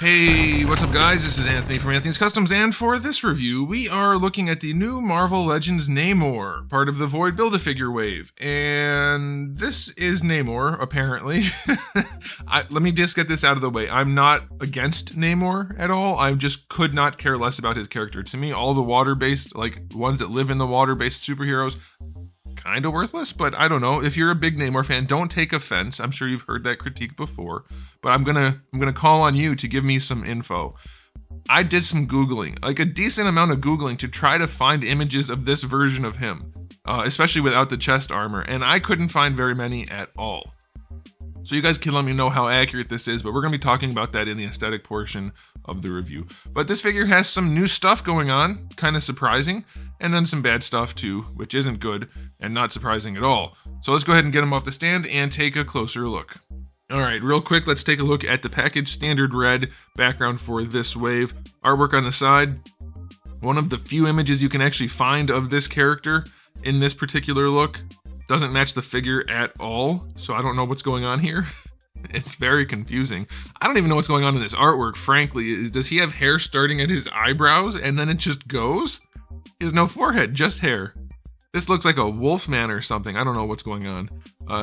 Hey, what's up guys? This is Anthony from Anthony's Customs, and for this review, we are looking at the new Marvel Legends NAMOR, part of the Void Build-A-Figure wave. And this is NAMOR, apparently. Let me just get this out of the way. I'm not against NAMOR at all. I just could not care less about his character. To me, all the water-based, like ones that live in the water-based superheroes, kind of worthless, but I don't know. If you're a big Namor fan, don't take offense. I'm sure you've heard that critique before, but I'm gonna call on you to give me some info. I did some Googling, like a decent amount of Googling, to try to find images of this version of him, especially without the chest armor, and I couldn't find very many at all. So you guys can let me know how accurate this is, but we're going to be talking about that in the aesthetic portion of the review. But this figure has some new stuff going on, kind of surprising, and then some bad stuff too, which isn't good and not surprising at all. So let's go ahead and get him off the stand and take a closer look. Alright, real quick, let's take a look at the package. Standard red background for this wave. Artwork on the side. One of the few images you can actually find of this character in this particular look. Doesn't match the figure at all, so I don't know what's going on here. It's very confusing. I don't even know what's going on in this artwork, frankly. Does he have hair starting at his eyebrows and then it just goes? He has no forehead, just hair. This looks like a wolfman or something. I don't know what's going on.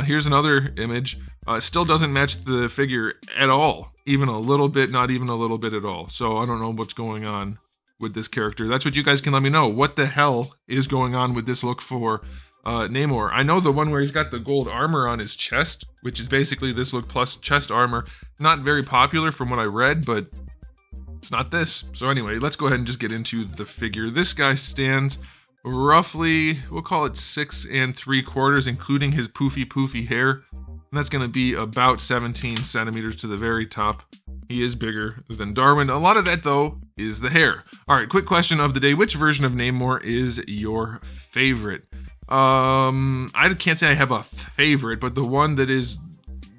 Here's another image. It still doesn't match the figure at all. Even a little bit, not even a little bit at all. So I don't know what's going on with this character. That's what you guys can let me know. What the hell is going on with this look for Namor? I know the one where he's got the gold armor on his chest, which is basically this look plus chest armor. Not very popular from what I read, but it's not this. So anyway, let's go ahead and just get into the figure. This guy stands roughly, we'll call it 6 3/4, including his poofy hair. And that's going to be about 17 centimeters to the very top. He is bigger than Darwin. A lot of that, though, is the hair. All right, quick question of the day. Which version of Namor is your favorite? I can't say I have a favorite, but the one that is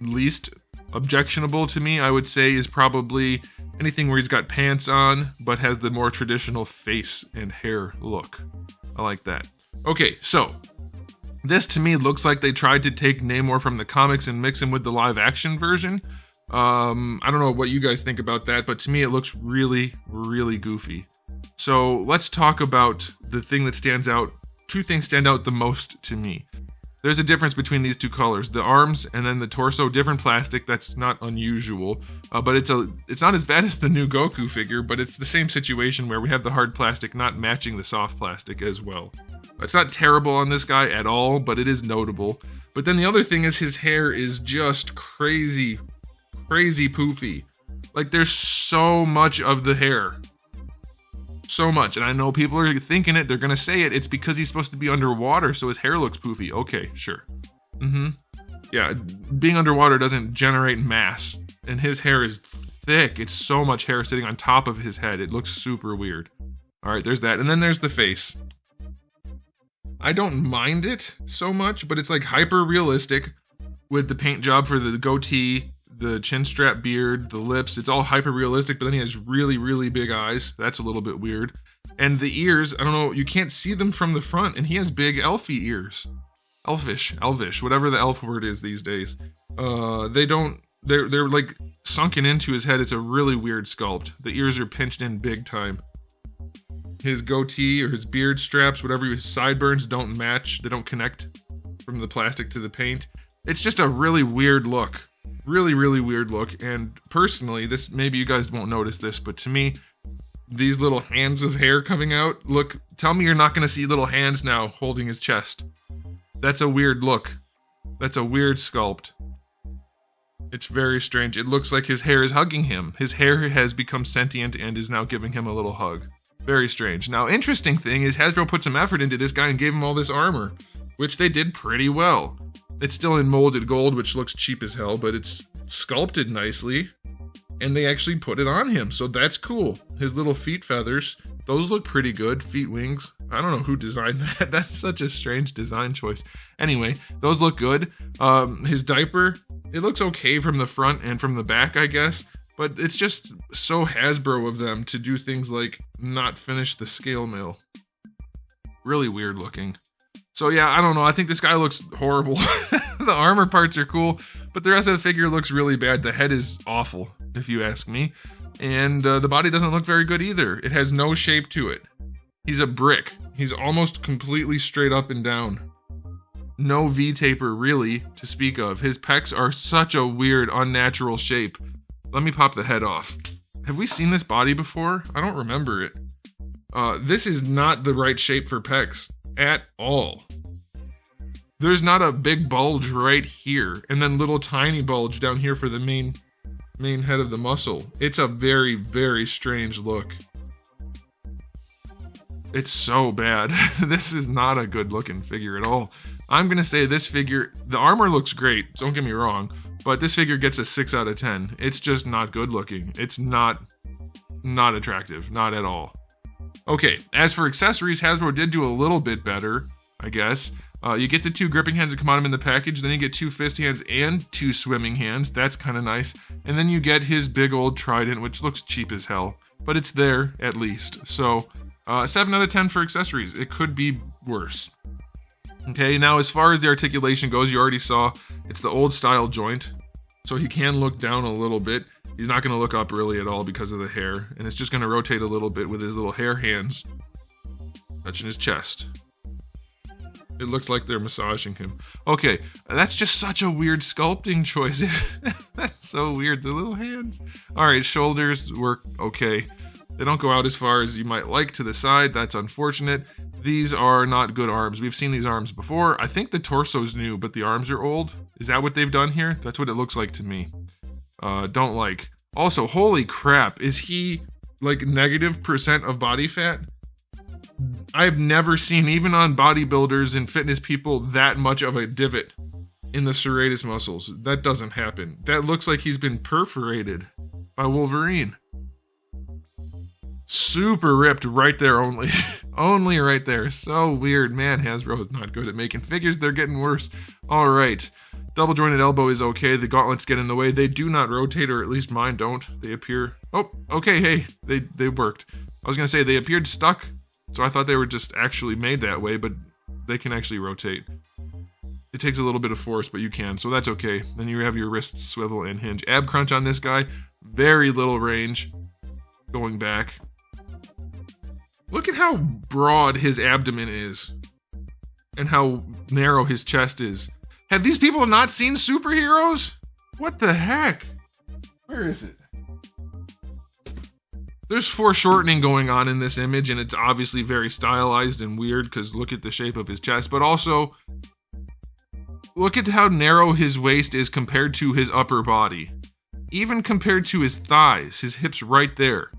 least objectionable to me, I would say, is probably anything where he's got pants on, but has the more traditional face and hair look. I like that. Okay, so this to me looks like they tried to take Namor from the comics and mix him with the live action version. I don't know what you guys think about that, but to me it looks really, really goofy. So let's talk about the thing that stands out. Two things stand out the most to me. There's a difference between these two colors. The arms and then the torso, different plastic. That's not unusual, but it's not as bad as the new Goku figure, but it's the same situation where we have the hard plastic not matching the soft plastic as well. It's not terrible on this guy at all, but it is notable. But then the other thing is his hair is just crazy poofy. Like there's so much of the hair. So much, and I know people are thinking it, they're gonna say it, it's because he's supposed to be underwater, so his hair looks poofy. Okay, sure. Yeah, being underwater doesn't generate mass, and his hair is thick. It's so much hair sitting on top of his head. It looks super weird. Alright, there's that, and then there's the face. I don't mind it so much, but it's like hyper realistic with the paint job for the goatee, the chin strap beard, the lips. It's all hyper realistic, but then he has really, really big eyes. That's a little bit weird. And the ears, I don't know, you can't see them from the front, and he has big elfy ears. Elvish, whatever the elf word is these days. They're like sunken into his head. It's a really weird sculpt. The ears are pinched in big time. His goatee or his beard straps, whatever, his sideburns don't match. They don't connect from the plastic to the paint. It's just a really weird look. Really, really weird look. And personally, this, maybe you guys won't notice this, but to me, these little hands of hair coming out, look, tell me you're not going to see little hands now holding his chest. That's a weird look. That's a weird sculpt. It's very strange. It looks like his hair is hugging him. His hair has become sentient and is now giving him a little hug. Very strange. Now, interesting thing is Hasbro put some effort into this guy and gave him all this armor, which they did pretty well. It's still in molded gold, which looks cheap as hell, but it's sculpted nicely, and they actually put it on him, so that's cool. His little feet feathers, those look pretty good. Feet wings. I don't know who designed that. That's such a strange design choice. Anyway, those look good. His diaper, it looks okay from the front and from the back, I guess, but it's just so Hasbro of them to do things like not finish the scale mill. Really weird looking. So yeah, I don't know. I think this guy looks horrible. The armor parts are cool, but the rest of the figure looks really bad. The head is awful, if you ask me. And the body doesn't look very good either. It has no shape to it. He's a brick. He's almost completely straight up and down. No V-taper really to speak of. His pecs are such a weird, unnatural shape. Let me pop the head off. Have we seen this body before? I don't remember it. This is not the right shape for pecs at all. There's not a big bulge right here, and then little tiny bulge down here for the main head of the muscle. It's a very, very strange look. It's so bad. This is not a good looking figure at all. I'm gonna say this figure, the armor looks great, don't get me wrong, but this figure gets a 6 out of 10. It's just not good looking. It's not attractive, not at all. Okay, as for accessories, Hasbro did do a little bit better, I guess. You get the 2 gripping hands that come on him in the package, then you get 2 fist hands and 2 swimming hands. That's kind of nice. And then you get his big old trident, which looks cheap as hell, but it's there at least. So 7 out of 10 for accessories. It could be worse. Okay, now as far as the articulation goes, you already saw it's the old style joint, so he can look down a little bit. He's not going to look up really at all because of the hair, and it's just going to rotate a little bit with his little hair hands touching his chest. It looks like they're massaging him. Okay, that's just such a weird sculpting choice. That's so weird, the little hands. All right, shoulders work okay. They don't go out as far as you might like to the side. That's unfortunate. These are not good arms. We've seen these arms before. I think the torso's new, but the arms are old. Is that what they've done here? That's what it looks like to me. Don't like. Also, holy crap, is he like -% of body fat? I've never seen, even on bodybuilders and fitness people, that much of a divot in the serratus muscles. That doesn't happen. That looks like he's been perforated by Wolverine. Super ripped right there only. Only right there. So weird. Man, Hasbro is not good at making figures. They're getting worse. All right. Double jointed elbow is okay. The gauntlets get in the way. They do not rotate, or at least mine don't. They appear... Oh, okay, hey. They worked. I was going to say they appeared stuck, so I thought they were just actually made that way, but they can actually rotate. It takes a little bit of force, but you can, so that's okay. Then you have your wrists swivel and hinge. Ab crunch on this guy. Very little range going back. Look at how broad his abdomen is and how narrow his chest is. Have these people not seen superheroes? What the heck? Where is it? There's foreshortening going on in this image, and it's obviously very stylized and weird because look at the shape of his chest, but also look at how narrow his waist is compared to his upper body. Even compared to his thighs, his hips right there.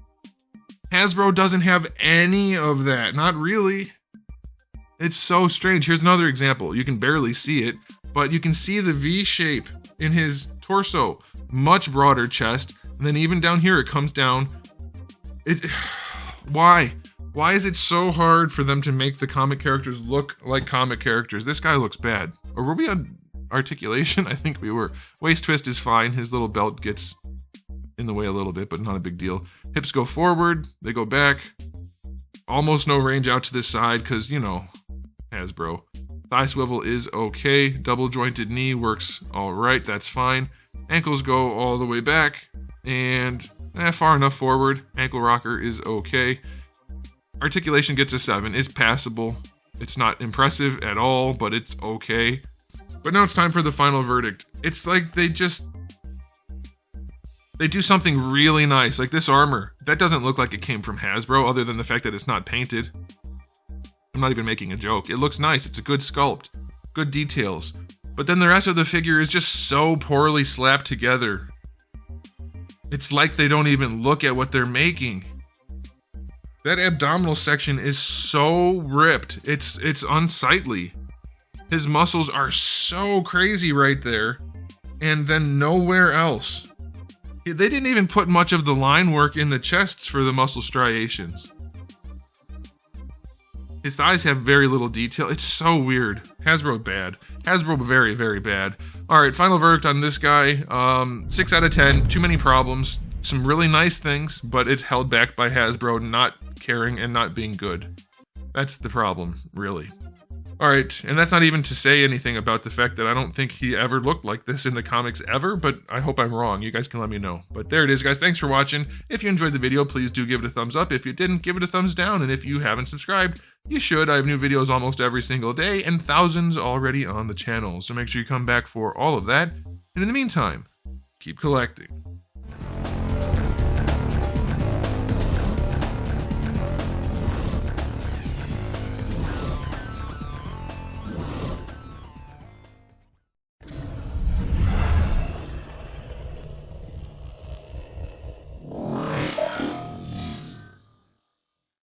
Hasbro doesn't have any of that. Not really. It's so strange. Here's another example. You can barely see it, but you can see the V shape in his torso. Much broader chest. And then even down here, it comes down. Why? Why is it so hard for them to make the comic characters look like comic characters? This guy looks bad. Or were we on articulation? I think we were. Waist twist is fine. His little belt gets in the way a little bit, but not a big deal. Hips go forward, they go back. Almost no range out to this side because, you know, Hasbro. Thigh swivel is okay. Double jointed knee works all right, that's fine. Ankles go all the way back and far enough forward. Ankle rocker is okay. Articulation gets a 7. It's passable. It's not impressive at all, but it's okay. But now it's time for the final verdict. It's like they do something really nice, like this armor. That doesn't look like it came from Hasbro, other than the fact that it's not painted. I'm not even making a joke. It looks nice. It's a good sculpt. Good details. But then the rest of the figure is just so poorly slapped together. It's like they don't even look at what they're making. That abdominal section is so ripped. It's unsightly. His muscles are so crazy right there, and then nowhere else. They didn't even put much of the line work in the chests for the muscle striations. His thighs have very little detail. It's so weird. Hasbro bad. Hasbro very, very bad. All right, final verdict on this guy. 6 out of 10. Too many problems. Some really nice things, but it's held back by Hasbro not caring and not being good. That's the problem, really. All right, and that's not even to say anything about the fact that I don't think he ever looked like this in the comics ever, but I hope I'm wrong. You guys can let me know. But there it is, guys. Thanks for watching. If you enjoyed the video, please do give it a thumbs up. If you didn't, give it a thumbs down. And if you haven't subscribed, you should. I have new videos almost every single day and thousands already on the channel. So make sure you come back for all of that. And in the meantime, keep collecting.